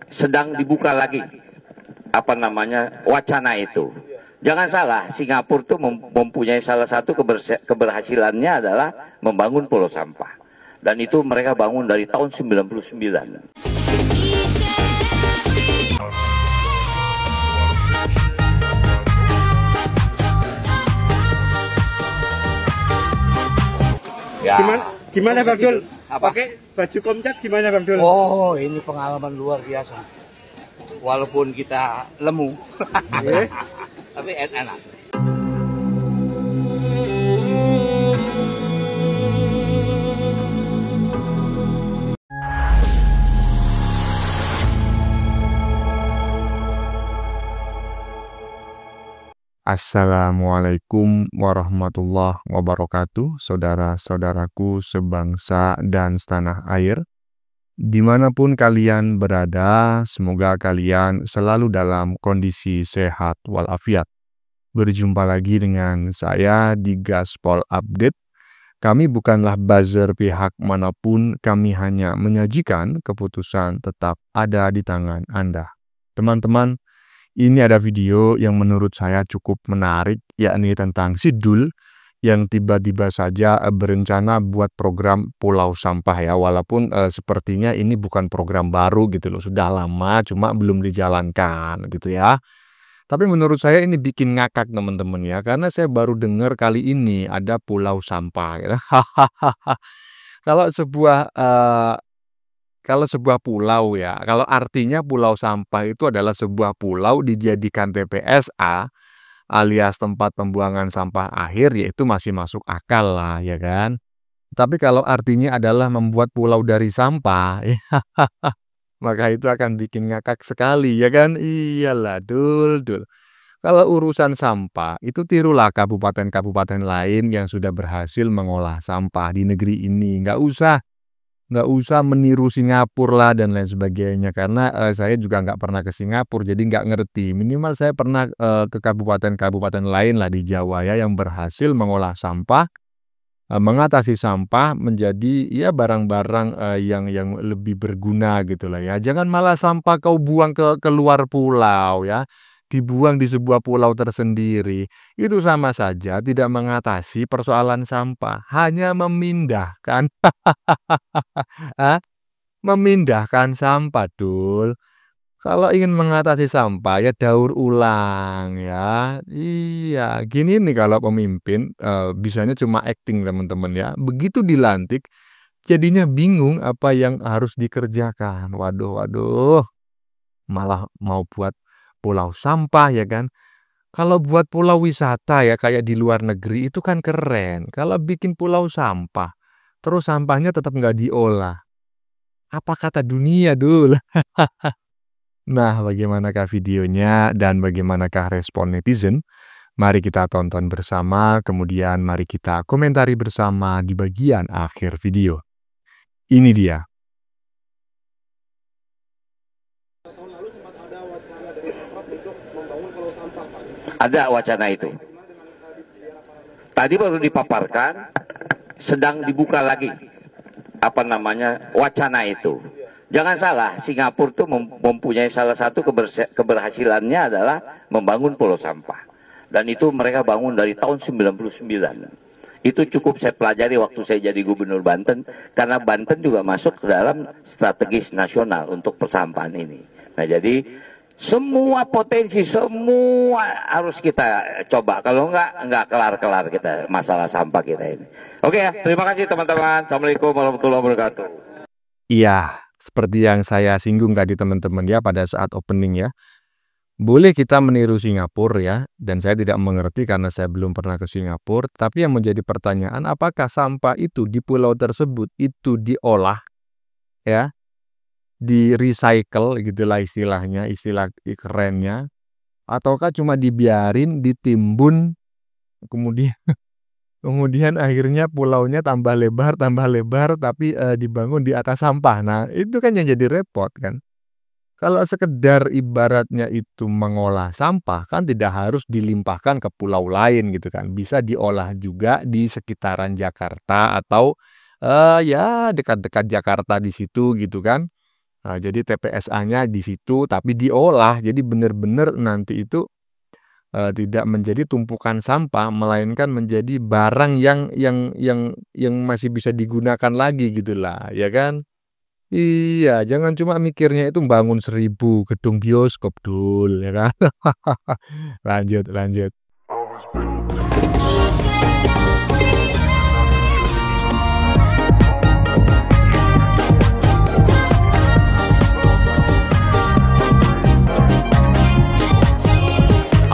sedang dibuka lagi wacana itu. Jangan salah, Singapura tuh mempunyai salah satu keberhasilannya adalah membangun pulau sampah. Dan itu mereka bangun dari tahun 99. Ya. Gimana Bang Dul? Apa? Pakai baju Komcat gimana Bang Dul? Oh, ini pengalaman luar biasa. Walaupun kita lemu, tapi enak. Assalamualaikum warahmatullahi wabarakatuh, saudara-saudaraku sebangsa dan setanah air. Dimanapun kalian berada, semoga kalian selalu dalam kondisi sehat walafiat. Berjumpa lagi dengan saya di Gaspol Update. Kami bukanlah buzzer pihak manapun, kami hanya menyajikan keputusan tetap ada di tangan Anda. Teman-teman, ini ada video yang menurut saya cukup menarik, yakni tentang si Dul yang tiba-tiba saja berencana buat program Pulau Sampah ya. Walaupun sepertinya ini bukan program baru gitu loh, sudah lama cuma belum dijalankan gitu ya. Tapi menurut saya ini bikin ngakak teman-teman ya, karena saya baru dengar kali ini ada Pulau Sampah ya. Kalau sebuah pulau ya, kalau artinya pulau sampah itu adalah sebuah pulau dijadikan TPSA alias tempat pembuangan sampah akhir, yaitu masih masuk akal lah ya kan. Tapi kalau artinya adalah membuat pulau dari sampah, ya, maka itu akan bikin ngakak sekali ya kan. Iyalah Dul. Kalau urusan sampah itu tirulah kabupaten-kabupaten lain yang sudah berhasil mengolah sampah di negeri ini. Nggak usah meniru Singapura lah dan lain sebagainya, karena saya juga nggak pernah ke Singapura, jadi nggak ngerti. Minimal saya pernah ke kabupaten-kabupaten lain lah di Jawa ya, yang berhasil mengolah sampah, mengatasi sampah menjadi ya barang-barang yang lebih berguna gitu lah ya. Jangan malah sampah kau buang ke luar pulau ya, dibuang di sebuah pulau tersendiri. Itu sama saja tidak mengatasi persoalan sampah, hanya memindahkan memindahkan sampah, Dul. Kalau ingin mengatasi sampah ya daur ulang ya. Iya, gini nih kalau pemimpin bisanya cuma acting teman-teman ya. Begitu dilantik jadinya bingung apa yang harus dikerjakan. Waduh. Malah mau buat pulau sampah ya kan. Kalau buat pulau wisata ya kayak di luar negeri itu kan keren. Kalau bikin pulau sampah, terus sampahnya tetap nggak diolah. Apa kata dunia, Dul? Nah, bagaimanakah videonya dan bagaimanakah respon netizen? Mari kita tonton bersama, kemudian mari kita komentari bersama di bagian akhir video. Ini dia. Ada wacana itu. Tadi baru dipaparkan, sedang dibuka lagi wacana itu. Jangan salah, Singapura tuh mempunyai salah satu keberhasilannya adalah membangun pulau sampah. Dan itu mereka bangun dari tahun 99. Itu cukup saya pelajari waktu saya jadi gubernur Banten, karena Banten juga masuk ke dalam strategis nasional untuk persampahan ini. Nah, jadi semua potensi, semua harus kita coba. Kalau enggak kelar-kelar kita masalah sampah kita ini. Oke ya, terima kasih teman-teman. Assalamualaikum warahmatullahi wabarakatuh. Iya, seperti yang saya singgung tadi teman-teman ya pada saat opening ya. Boleh kita meniru Singapura ya, dan saya tidak mengerti karena saya belum pernah ke Singapura. Tapi yang menjadi pertanyaan, apakah sampah itu di pulau tersebut itu diolah ya, di recycle gitulah istilahnya, istilah kerennya, ataukah cuma dibiarin ditimbun kemudian akhirnya pulaunya tambah lebar tapi dibangun di atas sampah. Nah, itu kan yang jadi repot kan. Kalau sekedar ibaratnya itu mengolah sampah kan tidak harus dilimpahkan ke pulau lain gitu kan. Bisa diolah juga di sekitaran Jakarta atau ya dekat-dekat Jakarta di situ gitu kan. Jadi TPSA-nya di situ tapi diolah. Jadi benar-benar nanti itu tidak menjadi tumpukan sampah, melainkan menjadi barang yang masih bisa digunakan lagi gitulah, ya kan? Iya, jangan cuma mikirnya itu bangun 1000 gedung bioskop, Dul, ya kan? Lanjut, lanjut.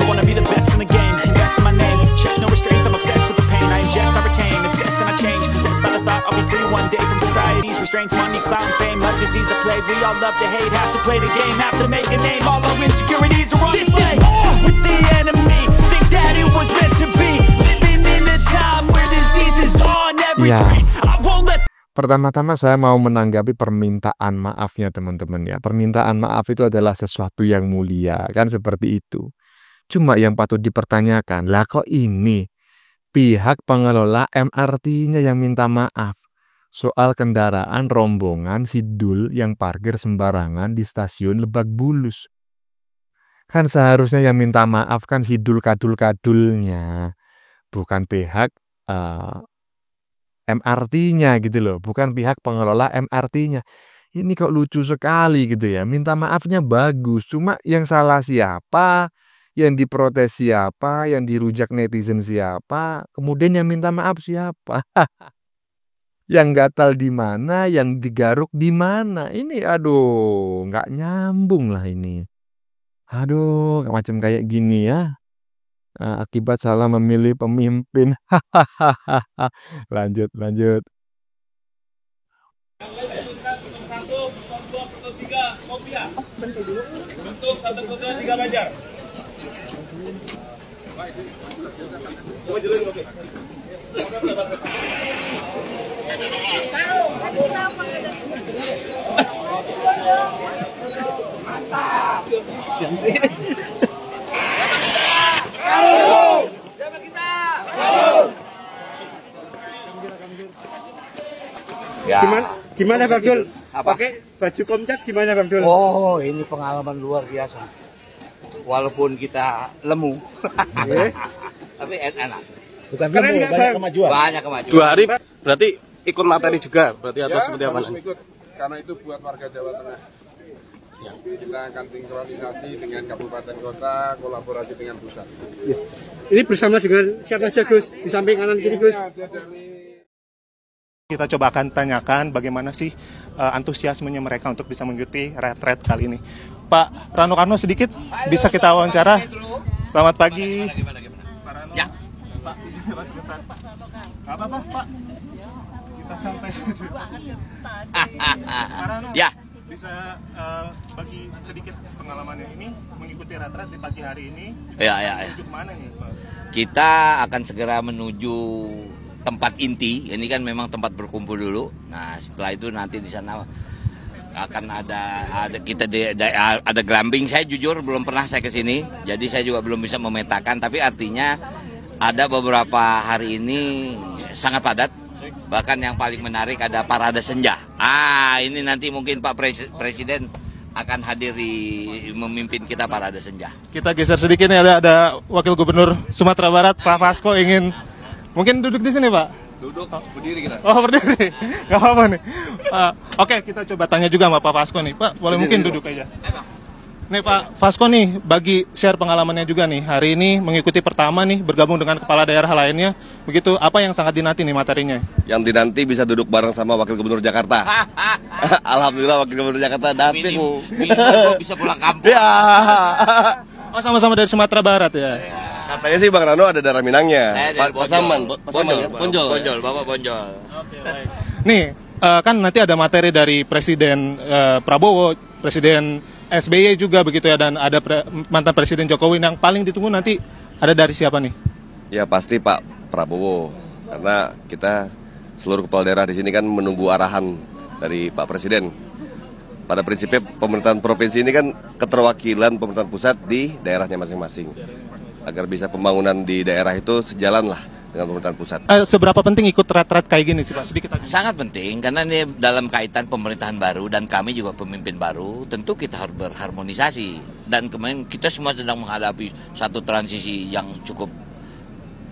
I wanna be the best in the game, invest in my name. Check no restraints, I'm obsessed with the pain. I ingest, I retain, assess and I change. Possessed by the thought I'll be free one day from society's restraints. Money, clout, and fame, a disease, a plague. We all love to hate, have to play the game, have to make a name. All our insecurities are on this way. This is war with the enemy. Think that it was meant to be. Living in a time where disease is on every screen. I won't let. Pertama-tama saya mau menanggapi permintaan maafnya teman-teman ya. Permintaan maaf itu adalah sesuatu yang mulia, kan seperti itu. Cuma yang patut dipertanyakan, lah kok ini pihak pengelola MRT-nya yang minta maaf soal kendaraan rombongan Sidul yang parkir sembarangan di stasiun Lebak Bulus. Kan seharusnya yang minta maaf kan Sidul kadul-kadulnya, bukan pihak MRT-nya gitu loh, bukan pihak pengelola MRT-nya. Ini kok lucu sekali gitu ya, minta maafnya bagus, cuma yang salah siapa? Yang diprotes siapa, yang dirujak netizen siapa, kemudian yang minta maaf siapa, yang gatal di mana, yang digaruk di mana, ini aduh nggak nyambung lah ini, aduh macam kayak gini ya, akibat salah memilih pemimpin, lanjut lanjut. Bentuk 1-3 Banjar. Ya. Gimana Bang Dul? Apa? Pakai baju komcat gimana Bang Dul? Oh, ini pengalaman luar biasa. Walaupun kita lemu, tapi enak. Bukan lemu, banyak kemajuan. Banyak kemajuan. 2 hari berarti ikut materi juga, berarti atau seperti apa? Harus ikut, karena itu buat warga Jawa Tengah. Siap. Kita akan sinkronisasi dengan kabupaten kota, kolaborasi dengan pusat. Ya. Ini bersama dengan siapa saja Gus? Di samping kanan kiri Gus. Kita coba akan tanyakan bagaimana sih antusiasmenya mereka untuk bisa mengikuti retret kali ini. Pak Rano Karno sedikit bisa kita wawancara. Selamat pagi. Pak Rano. Ya. Pak, izin Pak sebentar. Apa Pak? Kita santai aja. Pak Rano. Ya. Bisa bagi sedikit pengalamannya ini mengikuti retret di pagi hari ini. Ya. Menuju kemana nih Pak? Kita akan segera menuju tempat inti. Ini kan memang tempat berkumpul dulu. Nah, setelah itu nanti di sana akan ada gelambing. Saya jujur belum pernah saya ke sini, jadi saya juga belum bisa memetakan. Tapi artinya ada beberapa hari ini sangat padat. Bahkan yang paling menarik ada parade senja. Ini nanti mungkin Pak Presiden akan hadir memimpin kita parade senja. Kita geser sedikit nih, ada Wakil Gubernur Sumatera Barat Pak Fasko ingin mungkin duduk di sini Pak. Duduk, berdiri kita. Oh berdiri, nggak apa-apa nih. Oke, kita coba tanya juga sama Pak Fasko nih. Pak, boleh mungkin duduk aja. Nih Pak Fasko nih, bagi share pengalamannya juga nih. Hari ini mengikuti pertama nih, bergabung dengan kepala daerah lainnya. Begitu, apa yang sangat dinanti nih materinya? Yang dinanti bisa duduk bareng sama Wakil Gubernur Jakarta. Alhamdulillah Wakil Gubernur Jakarta datang. Bisa pulang kampung. Ya. Oh sama-sama dari Sumatera Barat ya? Katanya sih Bang Rano ada darah Minangnya. Saya dari Pasaman, Bonjol, Bapak Bonjol. Nih, kan nanti ada materi dari Presiden Prabowo, Presiden SBY juga begitu ya, dan ada mantan Presiden Jokowi. Yang paling ditunggu nanti ada dari siapa nih? Ya pasti Pak Prabowo, karena kita seluruh kepala daerah di sini kan menunggu arahan dari Pak Presiden. Pada prinsipnya pemerintahan provinsi ini kan keterwakilan pemerintahan pusat di daerahnya masing-masing. Agar bisa pembangunan di daerah itu sejalan lah dengan pemerintahan pusat. Seberapa penting ikut retret kayak gini sih Pak? Sedikit aja. Sangat penting karena ini dalam kaitan pemerintahan baru dan kami juga pemimpin baru, tentu kita harus berharmonisasi. Dan kemarin kita semua sedang menghadapi satu transisi yang cukup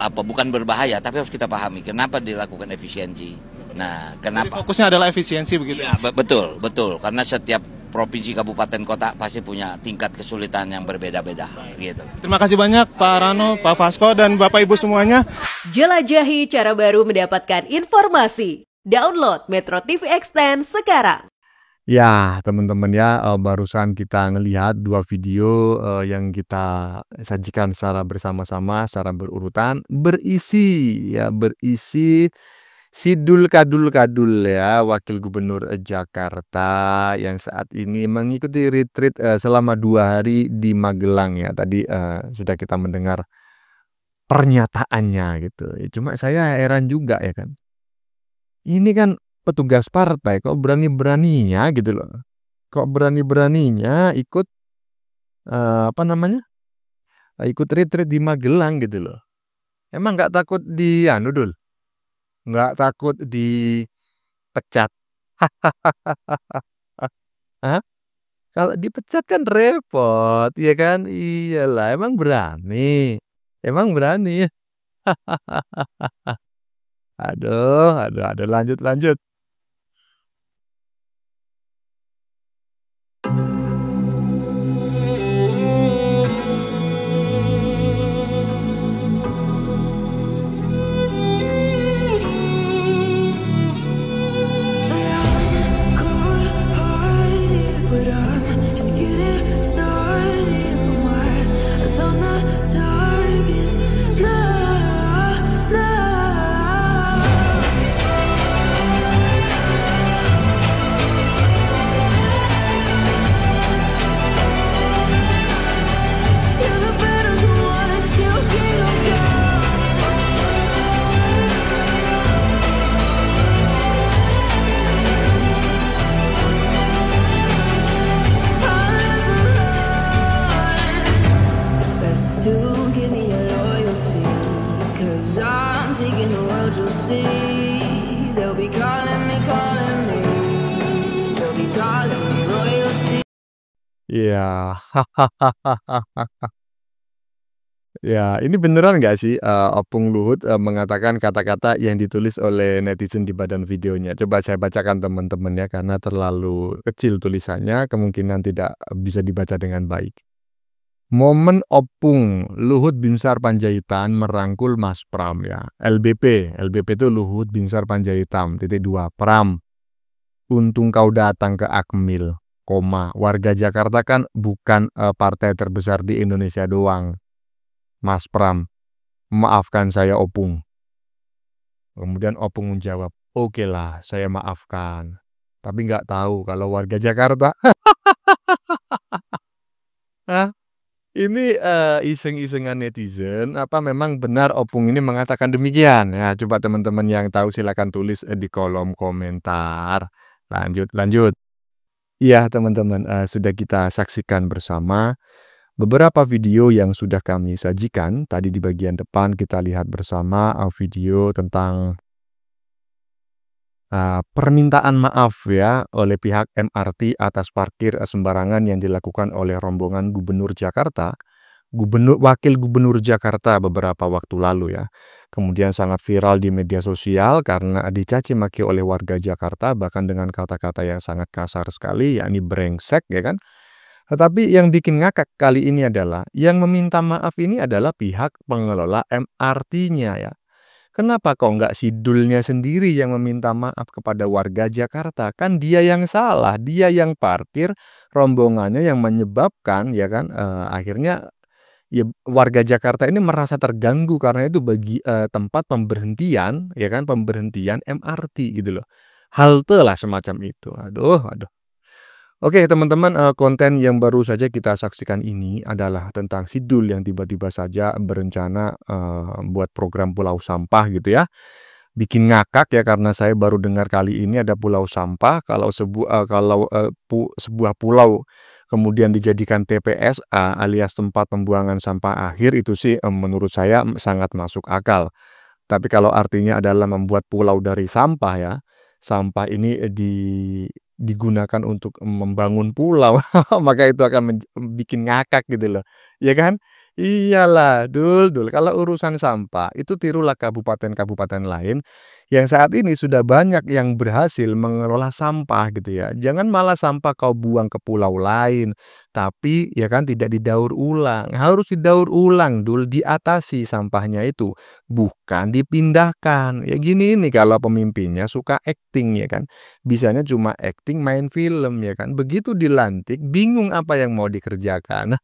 bukan berbahaya, tapi harus kita pahami kenapa dilakukan efisiensi. Nah, kenapa? Jadi fokusnya adalah efisiensi begitu. Ya, betul. Karena setiap provinsi, kabupaten, kota pasti punya tingkat kesulitan yang berbeda-beda. Gitu. Terima kasih banyak Pak Rano, Pak Fasko, dan Bapak Ibu semuanya. Jelajahi cara baru mendapatkan informasi. Download Metro TV Extend sekarang. Ya, teman-teman ya, barusan kita ngelihat dua video yang kita sajikan secara bersama-sama, secara berurutan, berisi Sidul Kadul ya, Wakil Gubernur Jakarta yang saat ini mengikuti retreat selama 2 hari di Magelang ya. Tadi sudah kita mendengar pernyataannya gitu. Cuma saya heran juga ya kan. Ini kan petugas partai kok berani-beraninya gitu loh. Kok berani-beraninya ikut ikut retreat di Magelang gitu loh. Emang nggak takut Dul? Nggak takut dipecat? Hah? Kalau dipecat kan repot, ya kan? Iyalah, emang berani. Aduh, lanjut. Ya, ya ini beneran nggak sih Opung Luhut mengatakan kata-kata yang ditulis oleh netizen di badan videonya? Coba saya bacakan teman-teman ya, karena terlalu kecil tulisannya, kemungkinan tidak bisa dibaca dengan baik. Momen Opung Luhut Binsar Panjaitan merangkul Mas Pram ya. LBP itu Luhut Binsar Panjaitan, _2 Pram. Untung kau datang ke Akmil, warga Jakarta kan bukan partai terbesar di Indonesia doang. Mas Pram, maafkan saya Opung. Kemudian Opung menjawab, oke lah saya maafkan. Tapi nggak tahu kalau warga Jakarta. Hah? Ini iseng-isengan netizen, apa memang benar Opung ini mengatakan demikian? Ya, coba teman-teman yang tahu silakan tulis di kolom komentar. Lanjut. Iya teman-teman, sudah kita saksikan bersama beberapa video yang sudah kami sajikan. Tadi di bagian depan kita lihat bersama video tentang permintaan maaf ya oleh pihak MRT atas parkir sembarangan yang dilakukan oleh rombongan Gubernur Jakarta, Wakil Gubernur Jakarta beberapa waktu lalu ya. Kemudian sangat viral di media sosial karena dicaci maki oleh warga Jakarta, bahkan dengan kata-kata yang sangat kasar sekali, yakni brengsek ya kan. Tetapi yang bikin ngakak kali ini adalah yang meminta maaf ini adalah pihak pengelola MRT-nya ya. Kenapa kok nggak Sidulnya sendiri yang meminta maaf kepada warga Jakarta? Kan dia yang salah, dia yang parkir, rombongannya yang menyebabkan ya kan akhirnya ya warga Jakarta ini merasa terganggu karena itu bagi tempat pemberhentian ya kan, pemberhentian MRT gitu loh. Halte lah semacam itu. Aduh. Oke teman-teman, konten yang baru saja kita saksikan ini adalah tentang Sidul yang tiba-tiba saja berencana buat program pulau sampah gitu ya. Bikin ngakak ya, karena saya baru dengar kali ini ada pulau sampah. Kalau sebuah pulau kemudian dijadikan TPSA alias tempat pembuangan sampah akhir, itu sih menurut saya sangat masuk akal. Tapi kalau artinya adalah membuat pulau dari sampah ya, sampah ini digunakan untuk membangun pulau, maka itu akan bikin ngakak gitu loh, ya kan? Iyalah, Dul, kalau urusan sampah itu tirulah kabupaten-kabupaten lain yang saat ini sudah banyak yang berhasil mengelola sampah gitu ya. Jangan malah sampah kau buang ke pulau lain, tapi ya kan tidak didaur ulang. Harus didaur ulang, Dul, diatasi sampahnya itu, bukan dipindahkan. Ya gini ini kalau pemimpinnya suka acting ya kan. Bisanya cuma acting main film ya kan. Begitu dilantik bingung apa yang mau dikerjakan.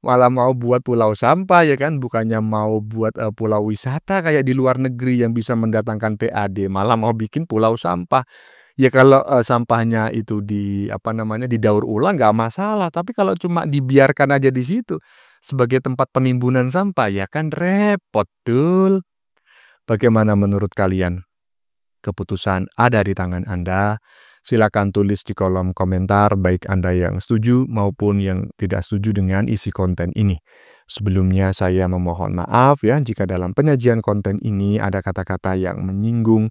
Malah mau buat pulau sampah ya kan, bukannya mau buat, pulau wisata kayak di luar negeri yang bisa mendatangkan PAD, malah mau bikin pulau sampah. Ya kalau, sampahnya itu didaur ulang nggak masalah, tapi kalau cuma dibiarkan aja di situ sebagai tempat penimbunan sampah, ya kan repot, Dul. Bagaimana menurut kalian? Keputusan ada di tangan Anda. Silakan tulis di kolom komentar baik Anda yang setuju maupun yang tidak setuju dengan isi konten ini. Sebelumnya saya memohon maaf ya jika dalam penyajian konten ini ada kata-kata yang menyinggung,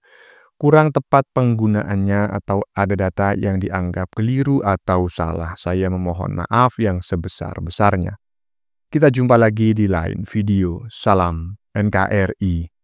kurang tepat penggunaannya atau ada data yang dianggap keliru atau salah. Saya memohon maaf yang sebesar-besarnya. Kita jumpa lagi di lain video. Salam NKRI.